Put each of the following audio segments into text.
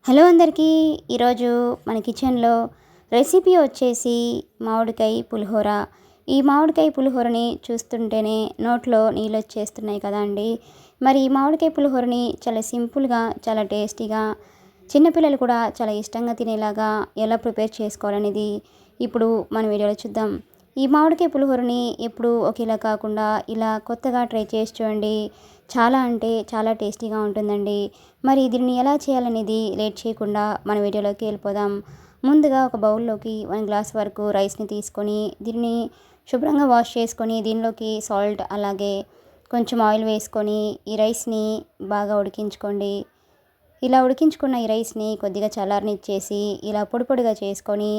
Hello అందరికీ ఈరోజు మన కిచెన్లో రెసిపీ వచ్చేసి మామిడికాయ పులిహోర. ఈ మామిడికాయ పులిహోరని చూస్తుంటేనే నోట్లో నీళ్ళు వచ్చేస్తున్నాయి కదా అండి. మరి ఈ మామిడికాయ పులిహోరని చాలా సింపుల్గా, చాలా టేస్టీగా, చిన్నపిల్లలు కూడా చాలా ఇష్టంగా తినేలాగా ఎలా ప్రిపేర్ చేసుకోవాలనేది ఇప్పుడు మన వీడియోలో చూద్దాం. ఈ మామిడికాయ పులిహోరని ఎప్పుడు ఒకేలా కాకుండా ఇలా కొత్తగా ట్రై చేసి చూడండి. చాలా అంటే చాలా టేస్టీగా ఉంటుందండి. మరి దీన్ని ఎలా చేయాలనేది లేట్ చేయకుండా మన వీడియోలోకి వెళ్ళిపోదాం. ముందుగా ఒక బౌల్లోకి 1 గ్లాస్ వరకు రైస్ని తీసుకొని దీన్ని శుభ్రంగా వాష్ చేసుకొని దీనిలోకి సాల్ట్ అలాగే కొంచెం ఆయిల్ వేసుకొని ఈ రైస్ని బాగా ఉడికించుకోండి. ఇలా ఉడికించుకున్న ఈ రైస్ని కొద్దిగా చల్లారనిచ్చేసి ఇలా పొడి పొడిగా చేసుకొని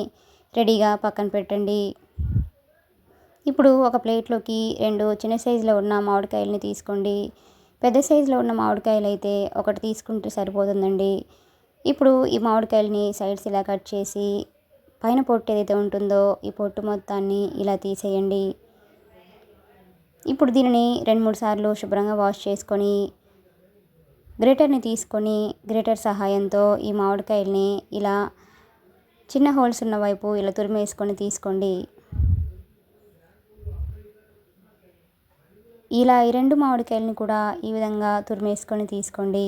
రెడీగా పక్కన పెట్టండి. ఇప్పుడు ఒక ప్లేట్లోకి 2 చిన్న సైజులో ఉన్న మామిడికాయలని తీసుకోండి. పెద్ద సైజులో ఉన్న మామిడికాయలు అయితే ఒకటి తీసుకుంటే సరిపోతుందండి. ఇప్పుడు ఈ మామిడికాయలని సైడ్స్ ఇలా కట్ చేసి పైన పొట్టు ఏదైతే ఉంటుందో ఈ పొట్టు మొత్తాన్ని ఇలా తీసేయండి. ఇప్పుడు దీనిని 2-3 సార్లు శుభ్రంగా వాష్ చేసుకొని గ్రేటర్ని తీసుకొని గ్రేటర్ సహాయంతో ఈ మామిడికాయల్ని ఇలా చిన్న హోల్స్ ఉన్న వైపు ఇలా తురిమేసుకొని తీసుకోండి. ఇలా ఈ 2 మామిడికాయలని కూడా ఈ విధంగా తురిమేసుకొని తీసుకోండి.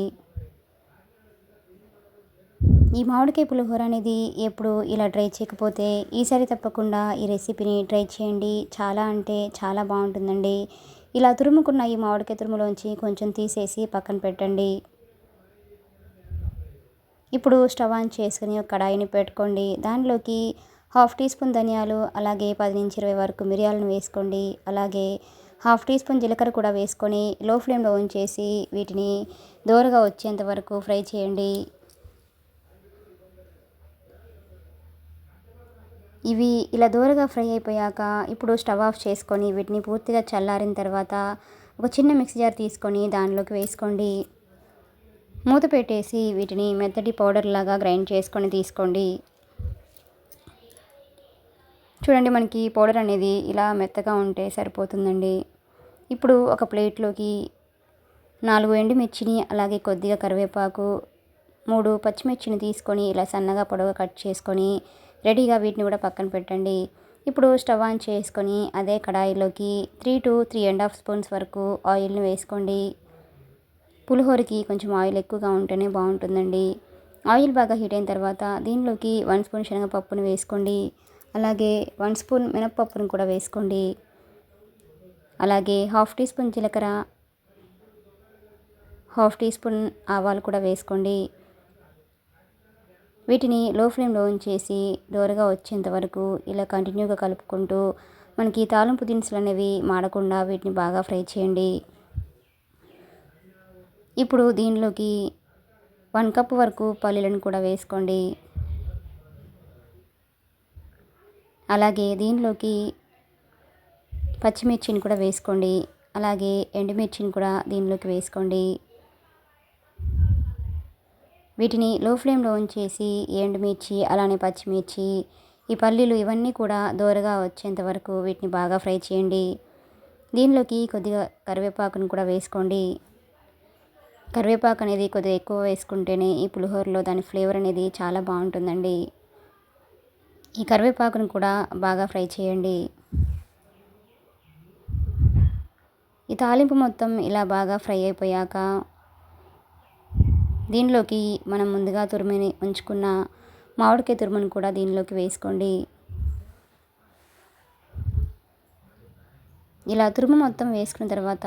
ఈ మామిడికాయ పులిహోర అనేది ఎప్పుడు ఇలా ట్రై చేయకపోతే ఈసారి తప్పకుండా ఈ రెసిపీని ట్రై చేయండి. చాలా అంటే చాలా బాగుంటుందండి. ఇలా తురుముకున్న ఈ మామిడికాయ తురుములోంచి కొంచెం తీసేసి పక్కన పెట్టండి. ఇప్పుడు స్టవ్ ఆన్ చేసుకుని ఒక కడాయిని పెట్టుకోండి. దానిలోకి 1/2 టీ స్పూన్ ధనియాలు అలాగే 10-20 వరకు మిరియాలను వేసుకోండి. అలాగే 1/2 టీ స్పూన్ జీలకర్ర కూడా వేసుకొని లో ఫ్లేమ్లో ఉంచేసి వీటిని దోరగా వచ్చేంత వరకు ఫ్రై చేయండి. ఇవి ఇలా దోరగా ఫ్రై అయిపోయాక ఇప్పుడు స్టవ్ ఆఫ్ చేసుకొని వీటిని పూర్తిగా చల్లారిన తర్వాత ఒక చిన్న మిక్సీ జార్ తీసుకొని దానిలోకి వేసుకోండి. మూత పెట్టేసి వీటిని మెత్తటి పౌడర్ లాగా గ్రైండ్ చేసుకొని తీసుకోండి. చూడండి, మనకి పౌడర్ అనేది ఇలా మెత్తగా ఉంటే సరిపోతుందండి. ఇప్పుడు ఒక ప్లేట్లోకి 4 ఎండుమిర్చిని అలాగే కొద్దిగా కరివేపాకు 3 పచ్చిమిర్చిని తీసుకొని ఇలా సన్నగా పొడవుగా కట్ చేసుకొని రెడీగా వీటిని కూడా పక్కన పెట్టండి. ఇప్పుడు స్టవ్ ఆన్ చేసుకొని అదే కడాయిలోకి 3 to 3.5 స్పూన్స్ వరకు ఆయిల్ని వేసుకోండి. పులిహోరకి కొంచెం ఆయిల్ ఎక్కువగా ఉంటేనే బాగుంటుందండి. ఆయిల్ బాగా హీట్ అయిన తర్వాత దీనిలోకి 1 స్పూన్ శనగపప్పును వేసుకోండి. అలాగే 1 స్పూన్ మినపప్పును కూడా వేసుకోండి. అలాగే 1/2 టీ స్పూన్ జీలకర్ర, 1/2 టీ స్పూన్ ఆవాలు కూడా వేసుకోండి. వీటిని లో ఫ్లేమ్లో ఉంచేసి దోరగా వచ్చేంత వరకు ఇలా కంటిన్యూగా కలుపుకుంటూ మనకి తాలింపు దినుసులు అనేవి మాడకుండా వీటిని బాగా ఫ్రై చేయండి. ఇప్పుడు దీనిలోకి 1 కప్ వరకు పల్లీలను కూడా వేసుకోండి. అలాగే దీనిలోకి పచ్చిమిర్చిని కూడా వేసుకోండి. అలాగే ఎండుమిర్చిని కూడా దీనిలోకి వేసుకోండి. వీటిని లో ఫ్లేమ్లో ఉంచేసి ఎండుమిర్చి అలానే పచ్చిమిర్చి ఈ పల్లీలు ఇవన్నీ కూడా దోరగా వచ్చేంత వరకు వీటిని బాగా ఫ్రై చేయండి. దీనిలోకి కొద్దిగా కరివేపాకును కూడా వేసుకోండి. కరివేపాకు అనేది కొద్దిగా ఎక్కువ వేసుకుంటేనే ఈ పులిహోరలో దాని ఫ్లేవర్ అనేది చాలా బాగుంటుందండి. ఈ కరివేపాకును కూడా బాగా ఫ్రై చేయండి. ఈ తాలింపు మొత్తం ఇలా బాగా ఫ్రై అయిపోయాక దీనిలోకి మనం ముందుగా తురిమి ఉంచుకున్న మామిడికాయ తురుమును కూడా దీనిలోకి వేసుకోండి. ఇలా తురుము మొత్తం వేసుకున్న తర్వాత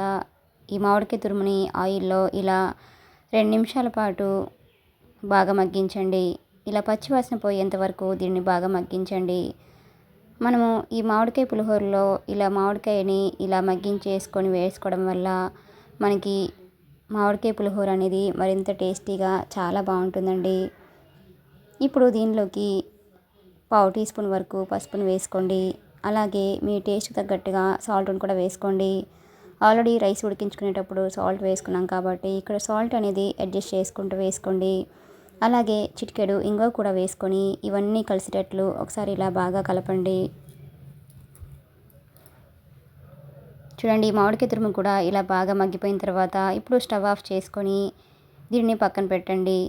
ఈ మామిడికాయ తురుముని ఆయిల్లో ఇలా 2 నిమిషాల పాటు బాగా మగ్గించండి. ఇలా పచ్చివాసన పోయేంత వరకు దీన్ని బాగా మగ్గించండి. మనము ఈ మామిడికాయ పులిహోరలో ఇలా మామిడికాయని ఇలా మగ్గించేసుకొని వేసుకోవడం వల్ల మనకి మామిడికాయ పులిహోర అనేది మరింత టేస్టీగా చాలా బాగుంటుందండి. ఇప్పుడు దీనిలోకి 1/2 టీ స్పూన్ వరకు పసుపును వేసుకోండి. అలాగే మీ టేస్ట్కి తగ్గట్టుగా సాల్ట్ను కూడా వేసుకోండి. ఆల్రెడీ రైస్ ఉడికించుకునేటప్పుడు సాల్ట్ వేసుకున్నాం కాబట్టి ఇక్కడ సాల్ట్ అనేది అడ్జస్ట్ చేసుకుంటూ వేసుకోండి. అలాగే చిటికెడు ఇంగువ కూడా వేసుకొని ఇవన్నీ కలిసేటట్లు ఒకసారి ఇలా బాగా కలపండి. చూడండి, మామిడికాయ తురుము కూడా ఇలా బాగా మగ్గిపోయిన తర్వాత ఇప్పుడు స్టవ్ ఆఫ్ చేసుకొని దీన్ని పక్కన పెట్టండి.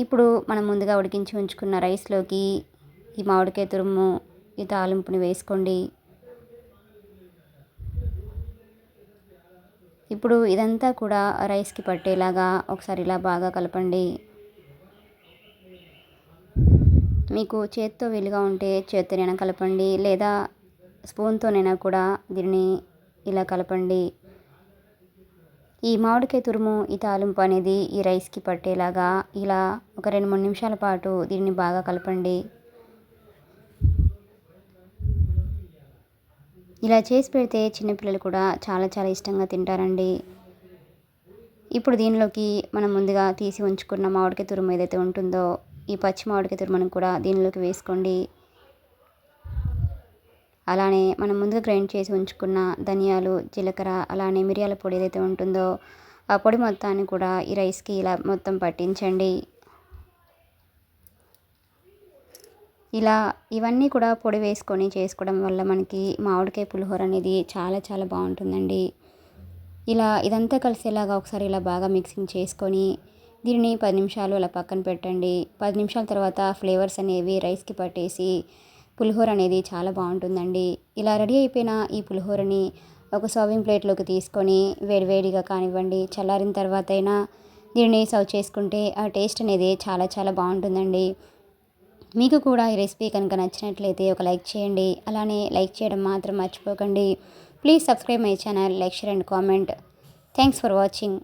ఇప్పుడు మనం ముందుగా ఉడికించి ఉంచుకున్న రైస్లోకి ఈ మామిడికాయ తురుము, ఈ తాలింపుని వేసుకోండి. ఇప్పుడు ఇదంతా కూడా రైస్కి పట్టేలాగా ఒకసారి ఇలా బాగా కలపండి. మీకు చేత్తో వీలుగా ఉంటే చేత్తోనైనా కలపండి, లేదా స్పూన్తోనైనా కూడా దీన్ని ఇలా కలపండి. ఈ మామిడికాయ తురుము, ఈ తాలింపు అనేది ఈ రైస్కి పట్టేలాగా ఇలా ఒక 2-3 నిమిషాల పాటు దీన్ని బాగా కలపండి. ఇలా చేసి పెడితే చిన్నపిల్లలు కూడా చాలా చాలా ఇష్టంగా తింటారండి. ఇప్పుడు దీనిలోకి మనం ముందుగా తీసి ఉంచుకున్న మామిడికాయ తురుము ఏదైతే ఉంటుందో, ఈ పచ్చి మామిడికాయ తురుమును కూడా దీనిలోకి వేసుకోండి. అలానే మనం ముందుగా గ్రైండ్ చేసి ఉంచుకున్న ధనియాలు, జీలకర్ర, అలానే మిరియాల పొడి ఏదైతే ఉంటుందో ఆ పొడి మొత్తాన్ని కూడా ఈ రైస్కి ఇలా మొత్తం పట్టించండి. ఇలా ఇవన్నీ కూడా పొడి వేసుకొని చేసుకోవడం వల్ల మనకి మామిడికాయ పులిహోర అనేది చాలా చాలా బాగుంటుందండి. ఇలా ఇదంతా కలిసేలాగా ఒకసారి ఇలా బాగా మిక్సింగ్ చేసుకొని దీనిని 10 నిమిషాలు అలా పక్కన పెట్టండి. 10 నిమిషాల తర్వాత ఫ్లేవర్స్ అనేవి రైస్కి పట్టేసి పులిహోర అనేది చాలా బాగుంటుందండి. ఇలా రెడీ అయిపోయిన ఈ పులిహోరని ఒక సర్వింగ్ ప్లేట్లోకి తీసుకొని వేడివేడిగా కానివ్వండి, చల్లారిన తర్వాత అయినా దీనిని సర్వ్ చేసుకుంటే ఆ టేస్ట్ అనేది చాలా చాలా బాగుంటుందండి. మీకు కూడా ఈ రెసిపీ కనుక నచ్చినట్లయితే ఒక లైక్ చేయండి. అలానే లైక్ చేయడం మాత్రం మర్చిపోకండి. Please subscribe my channel, like, share and comment. Thanks for watching.